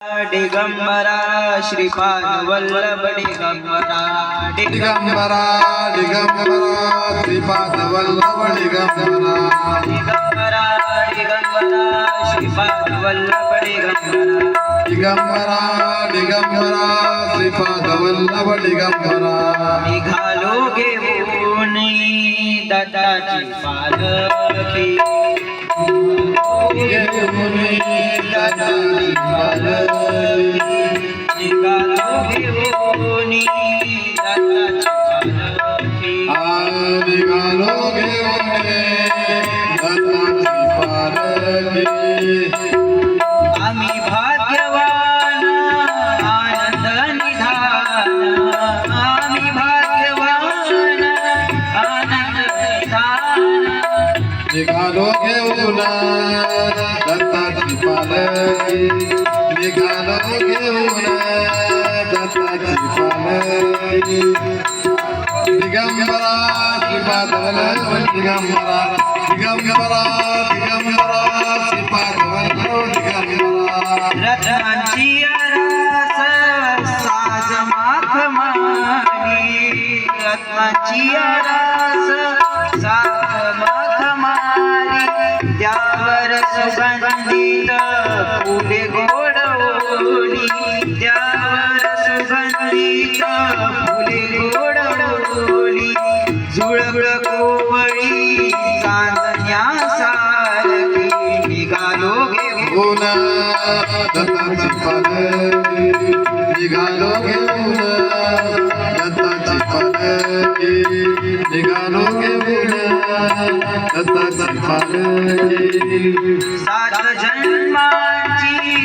दिगंबरा श्रीपाद वल्लभ दिगंबरा दिगंबरा दिगंबरा श्रीपाद वल्लभ दिगंबरा दिगंबरा दिगंबरा श्रीपाद वल्लभ दिगंबरा दिगंबरा दिगंबरा श्रीपाद वल्लभ दिगंबरा निघालो घेऊन दत्ताची पालखी दत्ताची पालखी निघालो घेऊन दत्ताची पालखी निघालो घेऊन दत्ताची पालखी आम्ही भाग्यवान आनंद निधान आम्ही भाग्यवान आनंद निधान निघालो घेऊन दत्ताची पालखी निघालो घेऊन दत्ताची पालखी दिगंबरा श्रीपाद वल्लभ दिगंबरा दिगंबरा दिगंबरा श्रीपाद वल्लभ दिगंबरा रत्नांची आरास साज माख मारी रत्नांची आरास साज माख मारी त्यावर सुगंधित फुले गोडवली त्यावर सुगंधित फुले गोडवली झुळक कोवळी चांदण्या सारखी निघालो घेऊन दत्ताची पालखी निघालो घेऊन दत्ताची पालखी निघालो घेऊन दत्ताची पालखी सात जन्मांची ही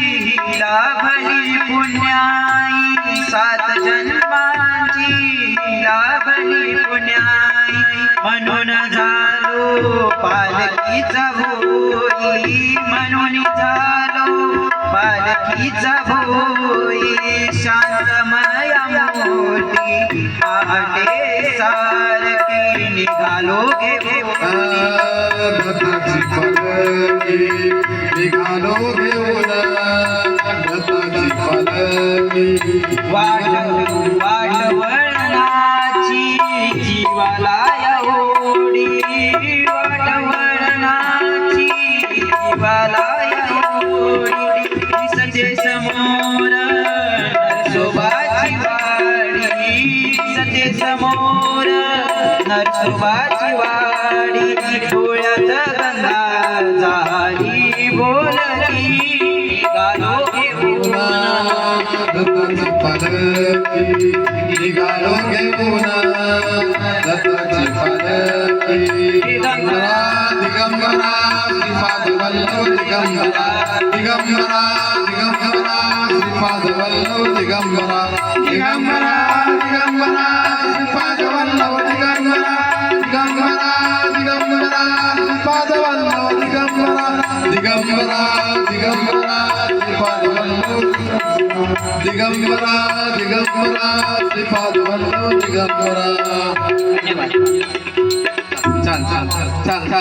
लाभली पुण्याई सात जन्मांची ही लाभली पुण्याई म्हणून झालो पालखीचा भोई म्हणून झालो पालखीचा भोई शांतमया मोठी पहाटे सारखी निघालो घेऊन दत्ताची पालखी निघालो घेऊन दत्ताची पालखी वाटवळणाची जीवाला एवढी वाटवळणाची जीवाला एवढी दिसते समोर नरसोबाची वाडी दिसते समोर नरसोबाची वाडी डोळ्यात गंगा झाली बोलली गालो घेऊन दत्ताची पालखी निघालो घेऊन दत्ताची पालखी दिगंबरा दिगंबरा श्रीपाद वल्लभ दिगंबरा दिगंबरा दिगंबरा श्रीपाद वल्लभ दिगंबरा दिगंबरा दिगंबरा श्रीपाद वल्लभ दिगंबरा दिगंबरा दिगंबरा श्रीपाद वल्लभ दिगंबरा दिगंबरा दिगंबरा श्रीपाद वल्लभ दिगंबरा दिगंबरा श्रीपाद वल्लभ दिगंबरा धन्यवाद छान छान छान छान